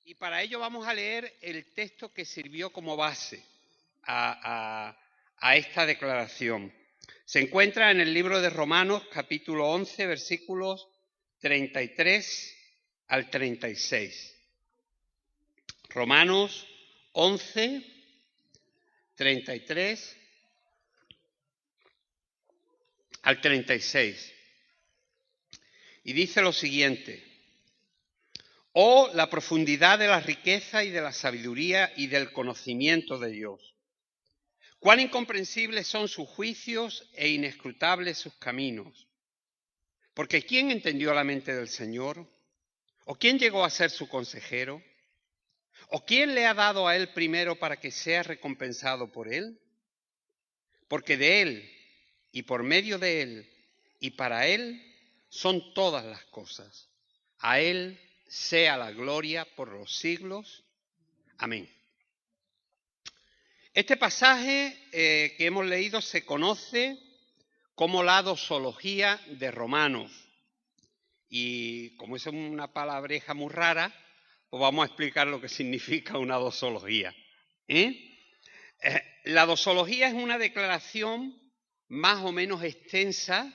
Y para ello vamos a leer el texto que sirvió como base a esta declaración. Se encuentra en el libro de Romanos, capítulo 11, versículos 33 al 36. Romanos 11, 33 al 36. Y dice lo siguiente: oh, la profundidad de la riqueza y de la sabiduría y del conocimiento de Dios. Cuán incomprensibles son sus juicios e inescrutables sus caminos. Porque ¿quién entendió la mente del Señor? ¿O quién llegó a ser su consejero? ¿O quién le ha dado a él primero para que sea recompensado por él? Porque de él, y por medio de él, y para él, son todas las cosas. A él sea la gloria por los siglos. Amén. Este pasaje que hemos leído se conoce como la dosología de Romanos. Y como es una palabreja muy rara, pues vamos a explicar lo que significa una dosología. La dosología es una declaración más o menos extensa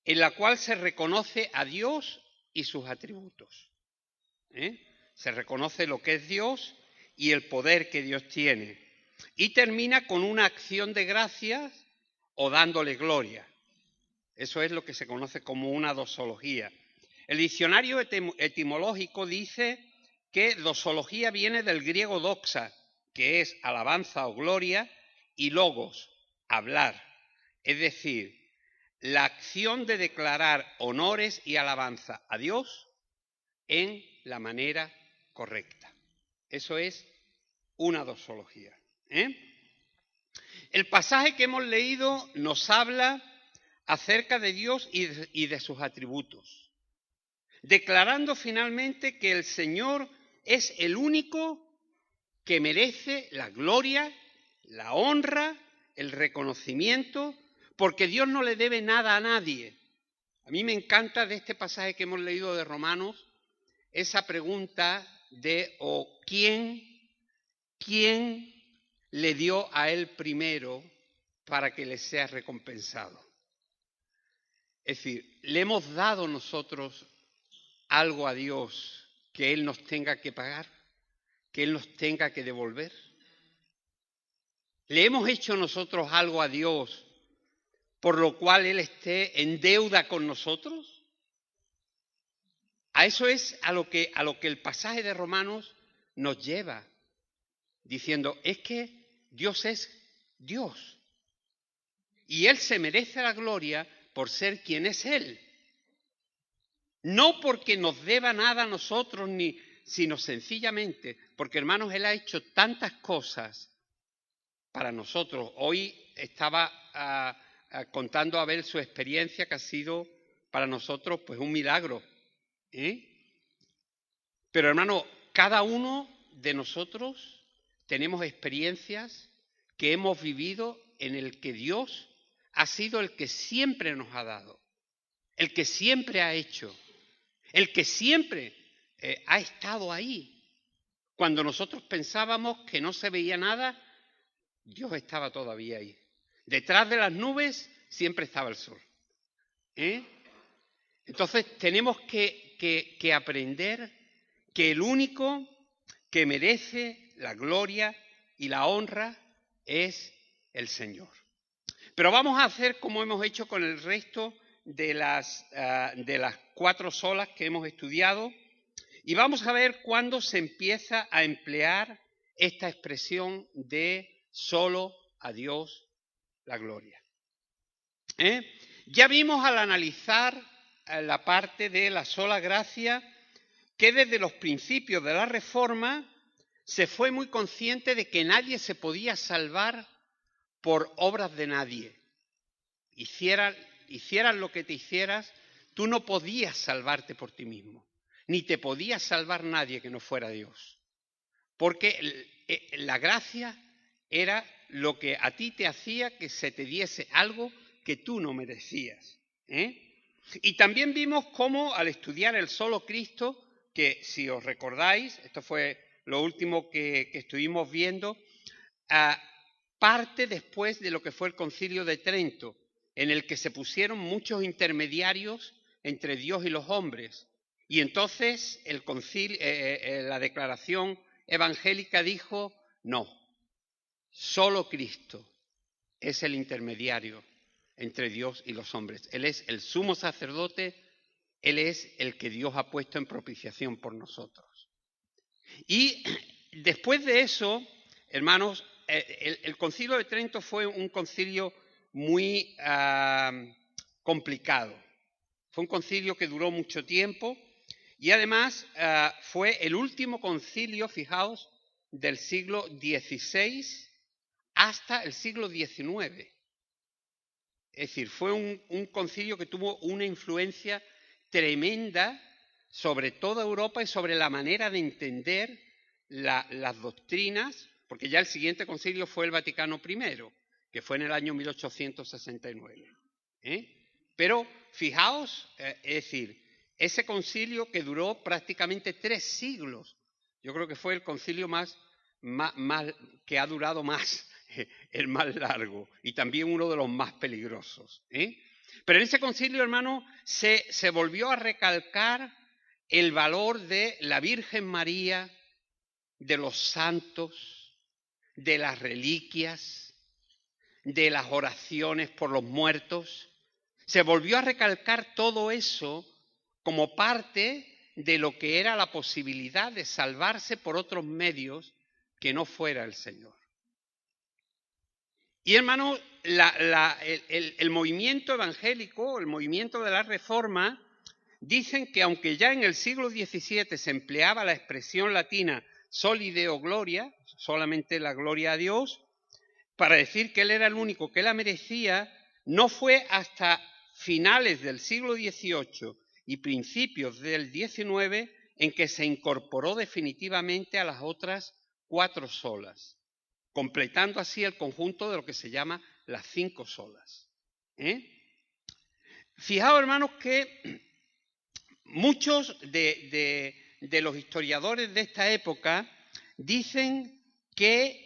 en la cual se reconoce a Dios y sus atributos. Se reconoce lo que es Dios y el poder que Dios tiene. Y termina con una acción de gracias o dándole gloria. Eso es lo que se conoce como una dosología. El diccionario etimológico dice que dosología viene del griego doxa, que es alabanza o gloria, y logos, hablar. Es decir, la acción de declarar honores y alabanza a Dios en la manera correcta. Eso es una dosología. El pasaje que hemos leído nos habla acerca de Dios y de sus atributos, declarando finalmente que el Señor es el único que merece la gloria, la honra, el reconocimiento, porque Dios no le debe nada a nadie. A mí me encanta de este pasaje que hemos leído de Romanos esa pregunta de ¿quién le dio a él primero para que le sea recompensado? Es decir, ¿le hemos dado nosotros algo a Dios que Él nos tenga que pagar, que Él nos tenga que devolver? ¿Le hemos hecho nosotros algo a Dios por lo cual Él esté en deuda con nosotros? A eso es a lo que el pasaje de Romanos nos lleva, diciendo, es que Dios es Dios. Y Él se merece la gloria por ser quien es Él. No porque nos deba nada a nosotros, sino sencillamente porque, hermanos, Él ha hecho tantas cosas para nosotros. Hoy estaba contando a Abel su experiencia que ha sido para nosotros pues un milagro. Pero, hermano, cada uno de nosotros tenemos experiencias que hemos vivido en el que Dios ha sido el que siempre nos ha dado, el que siempre ha hecho, el que siempre ha estado ahí. Cuando nosotros pensábamos que no se veía nada, Dios estaba todavía ahí. Detrás de las nubes siempre estaba el sol. Entonces tenemos que aprender que el único que merece la gloria y la honra es el Señor. Pero vamos a hacer como hemos hecho con el resto de las 4 solas que hemos estudiado y vamos a ver cuándo se empieza a emplear esta expresión de solo a Dios la gloria. Ya vimos al analizar la parte de la sola gracia que desde los principios de la Reforma se fue muy consciente de que nadie se podía salvar por obras de nadie. Hicieras lo que te hicieras, tú no podías salvarte por ti mismo, ni te podía salvar nadie que no fuera Dios. Porque la gracia era lo que a ti te hacía que se te diese algo que tú no merecías. Y también vimos cómo al estudiar el solo Cristo que, si os recordáis, esto fue lo último que estuvimos viendo, parte después de lo que fue el Concilio de Trento, en el que se pusieron muchos intermediarios entre Dios y los hombres. Y entonces la declaración evangélica dijo, no, solo Cristo es el intermediario entre Dios y los hombres. Él es el sumo sacerdote, Él es el que Dios ha puesto en propiciación por nosotros. Y después de eso, hermanos, el Concilio de Trento fue un concilio muy complicado. Fue un concilio que duró mucho tiempo y además fue el último concilio, fijaos, del siglo XVI hasta el siglo XIX. Es decir, fue un concilio que tuvo una influencia tremenda sobre toda Europa y sobre la manera de entender las doctrinas, porque ya el siguiente concilio fue el Vaticano I, que fue en el año 1869. Pero fijaos, es decir, ese concilio que duró prácticamente 3 siglos, yo creo que fue el concilio que ha durado más, el más largo y también uno de los más peligrosos. Pero en ese concilio, hermano, se volvió a recalcar el valor de la Virgen María, de los santos, de las reliquias, de las oraciones por los muertos. Se volvió a recalcar todo eso como parte de lo que era la posibilidad de salvarse por otros medios que no fuera el Señor. Y hermano, el movimiento evangélico, el movimiento de la Reforma, dicen que aunque ya en el siglo XVII se empleaba la expresión latina soli Deo gloria, solamente la gloria a Dios, para decir que Él era el único que la merecía, no fue hasta finales del siglo XVIII y principios del XIX en que se incorporó definitivamente a las otras 4 solas, completando así el conjunto de lo que se llama las 5 solas. Fijaos, hermanos, que muchos de los historiadores de esta época dicen que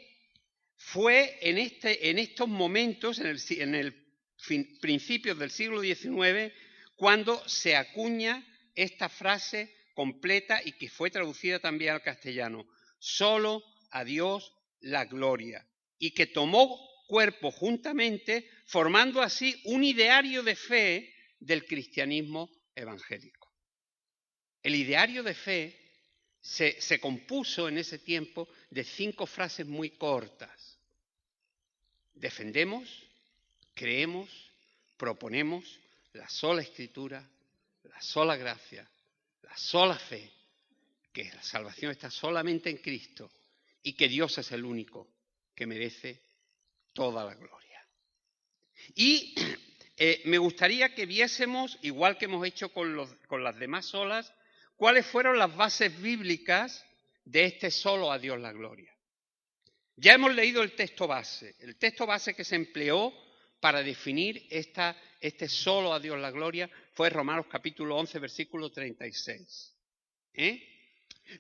fue en estos momentos, en el principios del siglo XIX, cuando se acuña esta frase completa y que fue traducida también al castellano: solo a Dios la gloria, y que tomó cuerpo juntamente, formando así un ideario de fe del cristianismo evangélico. El ideario de fe se compuso en ese tiempo de 5 frases muy cortas: defendemos, creemos, proponemos la sola Escritura, la sola gracia, la sola fe, que la salvación está solamente en Cristo y que Dios es el único que merece toda la gloria. Y me gustaría que viésemos, igual que hemos hecho con las demás solas, cuáles fueron las bases bíblicas de este solo a Dios la gloria. Ya hemos leído el texto base que se empleó para definir este solo a Dios la gloria fue Romanos capítulo 11, versículo 36.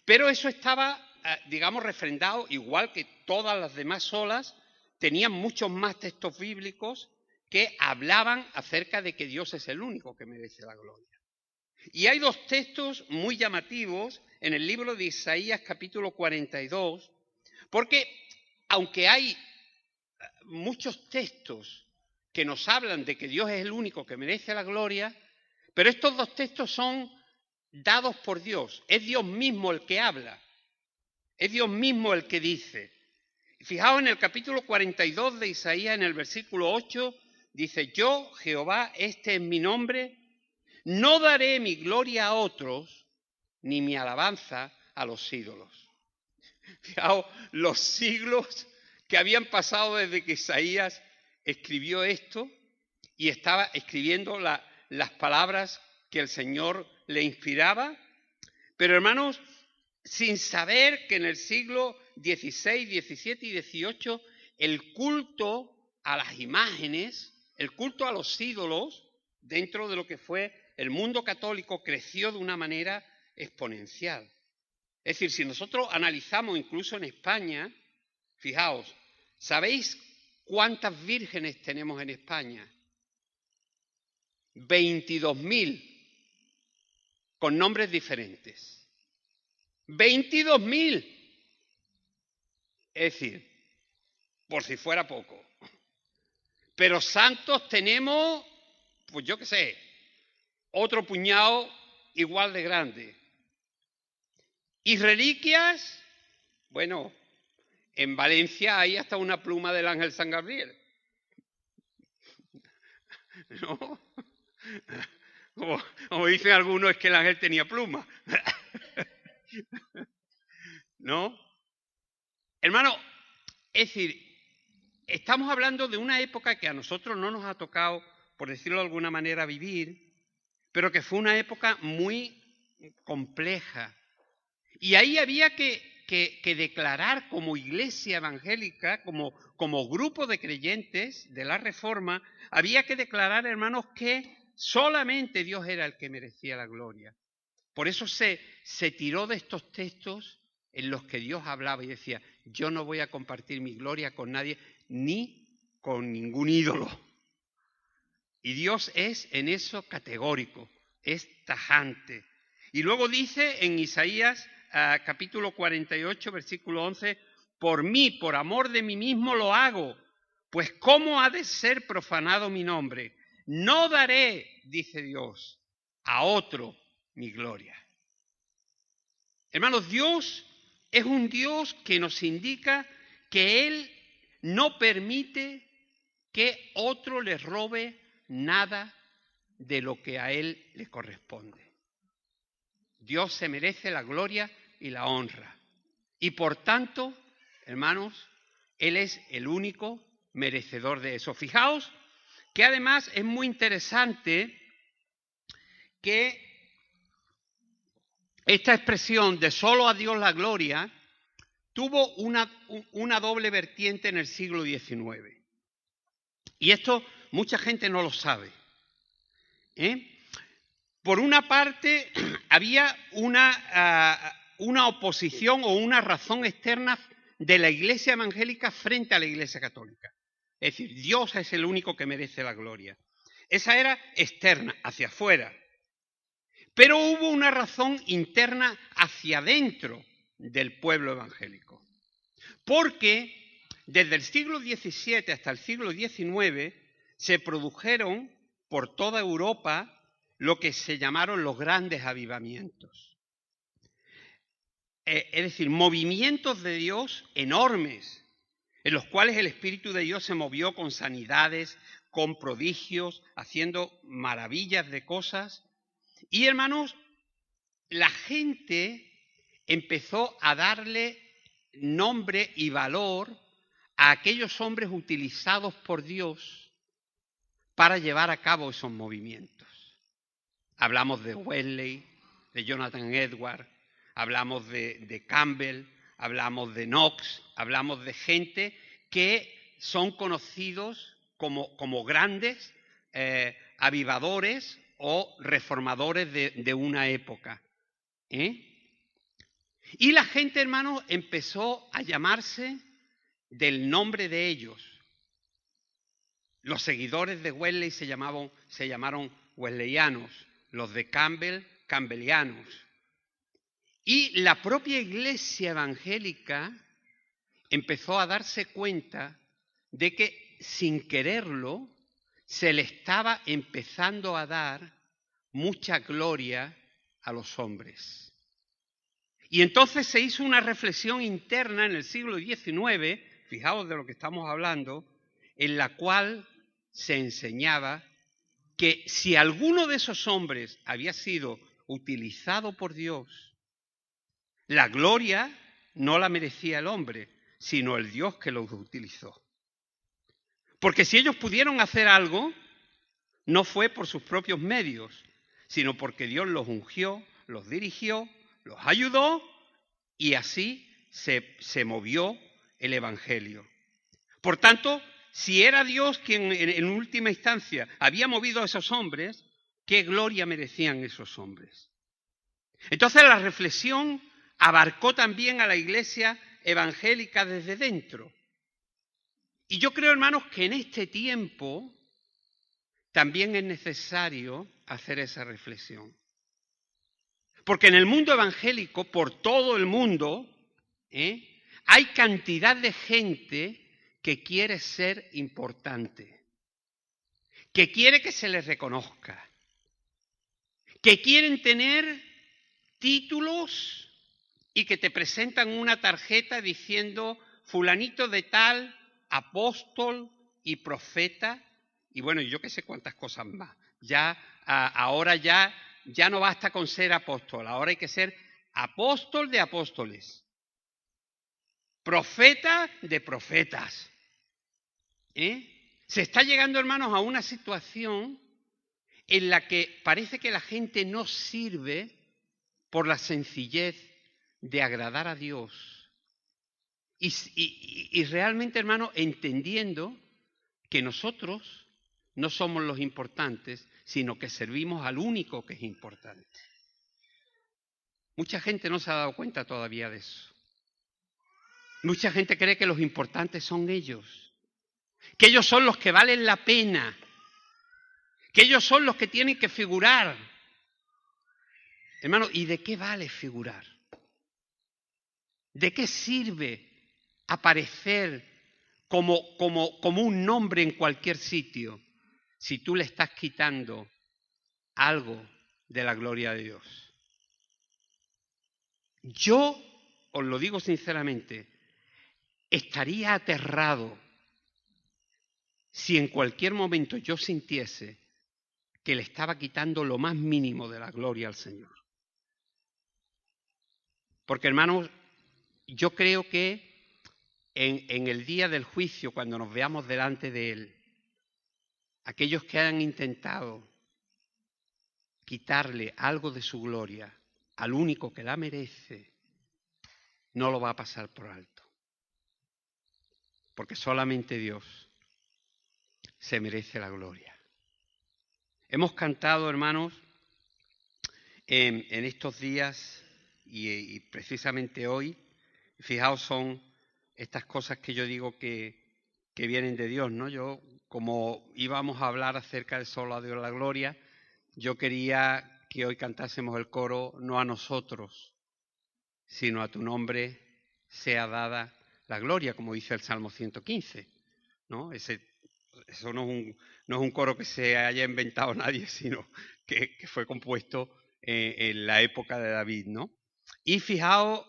Pero eso estaba, digamos, refrendado, igual que todas las demás solas, tenían muchos más textos bíblicos que hablaban acerca de que Dios es el único que merece la gloria. Y hay 2 textos muy llamativos en el libro de Isaías capítulo 42, porque aunque hay muchos textos que nos hablan de que Dios es el único que merece la gloria, pero estos 2 textos son dados por Dios. Es Dios mismo el que habla, es Dios mismo el que dice. Fijaos en el capítulo 42 de Isaías, en el versículo 8, dice: yo, Jehová, este es mi nombre, no daré mi gloria a otros, ni mi alabanza a los ídolos. Fijaos, los siglos que habían pasado desde que Isaías escribió esto y estaba escribiendo las palabras que el Señor le inspiraba. Pero hermanos, sin saber que en el siglo XVI, XVII y XVIII el culto a las imágenes, el culto a los ídolos, dentro de lo que fue el mundo católico, creció de una manera exponencial. Es decir, si nosotros analizamos incluso en España, fijaos, ¿sabéis cuántas vírgenes tenemos en España? 22.000, con nombres diferentes. 22.000. Es decir, por si fuera poco. Pero santos tenemos, pues yo qué sé, otro puñado igual de grande. Y reliquias, bueno, en Valencia hay hasta una pluma del ángel San Gabriel. ¿No? Como dicen algunos, es que el ángel tenía pluma. ¿No? Hermano, es decir, estamos hablando de una época que a nosotros no nos ha tocado, por decirlo de alguna manera, vivir, pero que fue una época muy compleja. Y ahí había que declarar como iglesia evangélica, como grupo de creyentes de la Reforma, había que declarar, hermanos, que solamente Dios era el que merecía la gloria. Por eso se tiró de estos textos en los que Dios hablaba y decía, yo no voy a compartir mi gloria con nadie, ni con ningún ídolo. Y Dios es en eso categórico, es tajante. Y luego dice en Isaías capítulo 48, versículo 11, por mí, por amor de mí mismo lo hago, pues ¿cómo ha de ser profanado mi nombre? No daré, dice Dios, a otro mi gloria. Hermanos, Dios es un Dios que nos indica que Él no permite que otro le robe nada de lo que a Él le corresponde. Dios se merece la gloria y la honra. Y por tanto, hermanos, Él es el único merecedor de eso. Fijaos que además es muy interesante que esta expresión de solo a Dios la gloria tuvo una doble vertiente en el siglo XIX. Y esto mucha gente no lo sabe. Por una parte, había una oposición o una razón externa de la Iglesia evangélica frente a la Iglesia católica. Es decir, Dios es el único que merece la gloria. Esa era externa, hacia afuera. Pero hubo una razón interna hacia adentro del pueblo evangélico. Porque desde el siglo XVII hasta el siglo XIX se produjeron por toda Europa lo que se llamaron los grandes avivamientos. Es decir, movimientos de Dios enormes, en los cuales el Espíritu de Dios se movió con sanidades, con prodigios, haciendo maravillas de cosas. Y hermanos, la gente empezó a darle nombre y valor a aquellos hombres utilizados por Dios para llevar a cabo esos movimientos. Hablamos de Wesley, de Jonathan Edwards, hablamos de Campbell, hablamos de Knox, hablamos de gente que son conocidos como grandes avivadores o reformadores de una época. Y la gente, hermanos, empezó a llamarse del nombre de ellos. Los seguidores de Wesley se llamaron wesleyanos, los de Campbell, campbellianos. Y la propia iglesia evangélica empezó a darse cuenta de que, sin quererlo, se le estaba empezando a dar mucha gloria a los hombres. Y entonces se hizo una reflexión interna en el siglo XIX, fijaos de lo que estamos hablando, en la cual se enseñaba que si alguno de esos hombres había sido utilizado por Dios, la gloria no la merecía el hombre, sino el Dios que los utilizó. Porque si ellos pudieron hacer algo, no fue por sus propios medios, sino porque Dios los ungió, los dirigió, los ayudó y así se movió el Evangelio. Por tanto, si era Dios quien en última instancia había movido a esos hombres, ¿qué gloria merecían esos hombres? Entonces la reflexión abarcó también a la iglesia evangélica desde dentro. Y yo creo, hermanos, que en este tiempo también es necesario hacer esa reflexión. Porque en el mundo evangélico, por todo el mundo, hay cantidad de gente que quiere ser importante, que quiere que se les reconozca, que quieren tener títulos y que te presentan una tarjeta diciendo fulanito de tal, apóstol y profeta, y bueno, yo qué sé cuántas cosas más. Ahora ya no basta con ser apóstol, ahora hay que ser apóstol de apóstoles, profeta de profetas. Se está llegando, hermanos, a una situación en la que parece que la gente no sirve por la sencillez de agradar a Dios. Y realmente, hermanos, entendiendo que nosotros no somos los importantes, sino que servimos al único que es importante. Mucha gente no se ha dado cuenta todavía de eso. Mucha gente cree que los importantes son ellos, que ellos son los que valen la pena, que ellos son los que tienen que figurar. Hermano, ¿y de qué vale figurar? ¿De qué sirve aparecer como un nombre en cualquier sitio si tú le estás quitando algo de la gloria de Dios? Yo, os lo digo sinceramente, estaría aterrado si en cualquier momento yo sintiese que le estaba quitando lo más mínimo de la gloria al Señor. Porque, hermanos, yo creo que en el día del juicio, cuando nos veamos delante de Él, aquellos que hayan intentado quitarle algo de su gloria al único que la merece, no lo va a pasar por alto. Porque solamente Dios se merece la gloria. Hemos cantado, hermanos, en estos días y precisamente hoy, fijaos, son estas cosas que yo digo que vienen de Dios, ¿no? Yo, como íbamos a hablar acerca de solo a Dios la gloria, yo quería que hoy cantásemos el coro, no a nosotros, sino a tu nombre sea dada la gloria, como dice el Salmo 115, ¿no? Eso no es un coro que se haya inventado nadie, sino que fue compuesto en la época de David, ¿no? Y fijaos,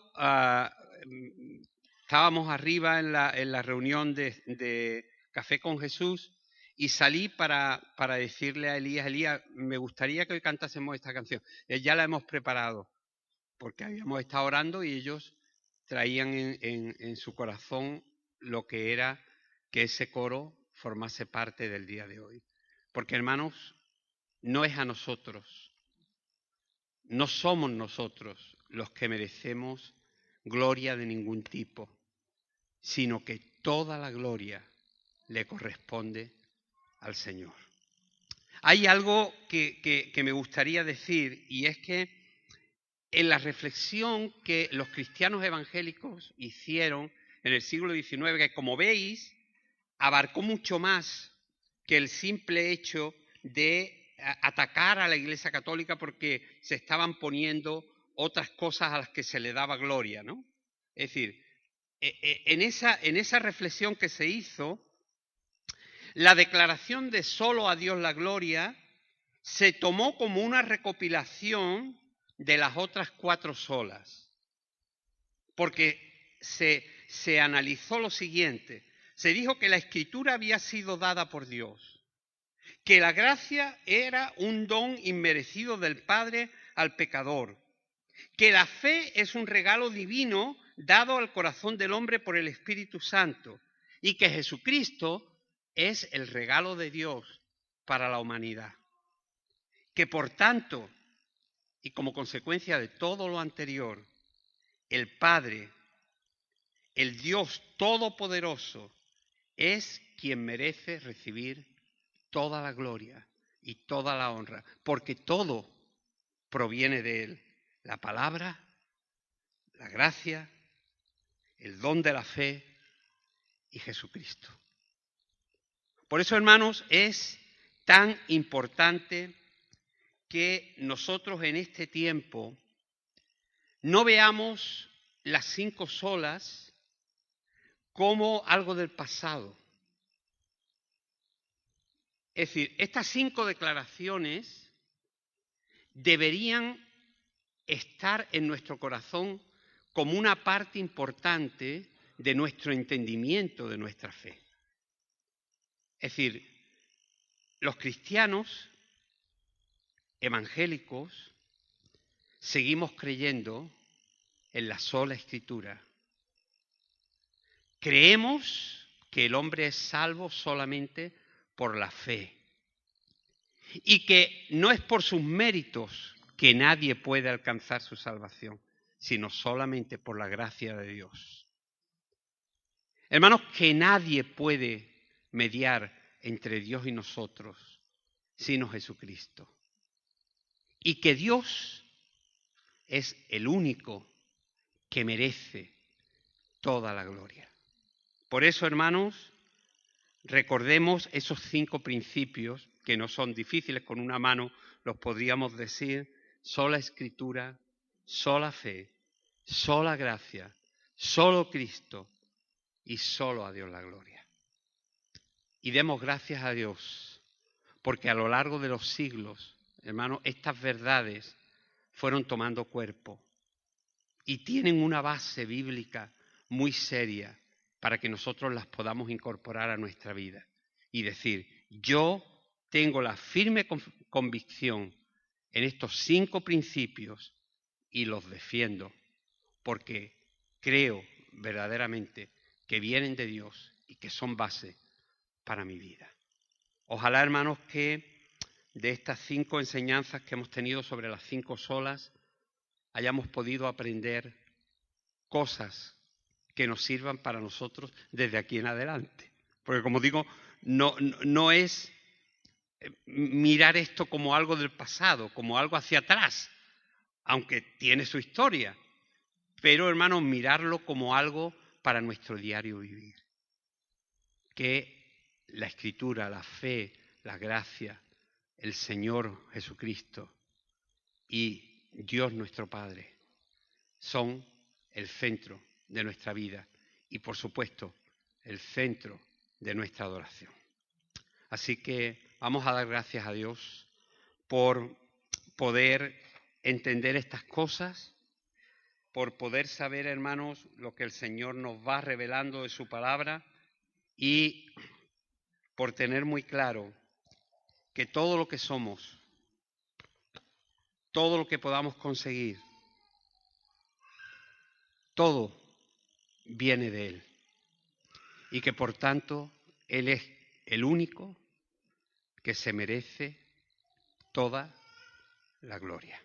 estábamos arriba en la reunión de Café con Jesús y salí para decirle a Elías, me gustaría que hoy cantásemos esta canción. Ya la hemos preparado, porque habíamos estado orando y ellos traían en su corazón lo que era que ese coro formase parte del día de hoy. Porque, hermanos, no es a nosotros, no somos nosotros los que merecemos gloria de ningún tipo, sino que toda la gloria le corresponde al Señor. Hay algo que me gustaría decir, y es que en la reflexión que los cristianos evangélicos hicieron en el siglo XIX, que como veis, abarcó mucho más que el simple hecho de atacar a la Iglesia Católica porque se estaban poniendo otras cosas a las que se le daba gloria, ¿no? Es decir, en esa reflexión que se hizo, la declaración de solo a Dios la gloria se tomó como una recopilación de las otras 4 solas, porque se analizó lo siguiente. Se dijo que la Escritura había sido dada por Dios, que la gracia era un don inmerecido del Padre al pecador, que la fe es un regalo divino dado al corazón del hombre por el Espíritu Santo y que Jesucristo es el regalo de Dios para la humanidad. Que por tanto, y como consecuencia de todo lo anterior, el Padre, el Dios Todopoderoso, es quien merece recibir toda la gloria y toda la honra, porque todo proviene de Él la palabra, la gracia, el don de la fe y Jesucristo. Por eso, hermanos, es tan importante que nosotros en este tiempo no veamos las 5 solas como algo del pasado. Es decir, estas 5 declaraciones deberían estar en nuestro corazón como una parte importante de nuestro entendimiento de nuestra fe. Es decir, los cristianos evangélicos seguimos creyendo en la sola Escritura. Creemos que el hombre es salvo solamente por la fe y que no es por sus méritos que nadie puede alcanzar su salvación, sino solamente por la gracia de Dios. Hermanos, que nadie puede mediar entre Dios y nosotros sino Jesucristo. Y que Dios es el único que merece toda la gloria. Por eso, hermanos, recordemos esos 5 principios que no son difíciles, con una mano los podríamos decir: sola Escritura, sola fe, sola gracia, solo Cristo y solo a Dios la gloria. Y demos gracias a Dios, porque a lo largo de los siglos, hermanos, estas verdades fueron tomando cuerpo y tienen una base bíblica muy seria para que nosotros las podamos incorporar a nuestra vida y decir: yo tengo la firme convicción en estos 5 principios y los defiendo porque creo verdaderamente que vienen de Dios y que son base para mi vida. Ojalá, hermanos, que de estas 5 enseñanzas que hemos tenido sobre las 5 solas hayamos podido aprender cosas que nos sirvan para nosotros desde aquí en adelante. Porque, como digo, no es mirar esto como algo del pasado, como algo hacia atrás, aunque tiene su historia, pero, hermanos, mirarlo como algo para nuestro diario vivir. Que la Escritura, la fe, la gracia, el Señor Jesucristo y Dios nuestro Padre son el centro de nuestra vida y, por supuesto, el centro de nuestra adoración. Así que vamos a dar gracias a Dios por poder entender estas cosas, por poder saber, hermanos, lo que el Señor nos va revelando de su palabra y por tener muy claro que todo lo que somos, todo lo que podamos conseguir, todo viene de Él y que por tanto Él es el único que se merece toda la gloria.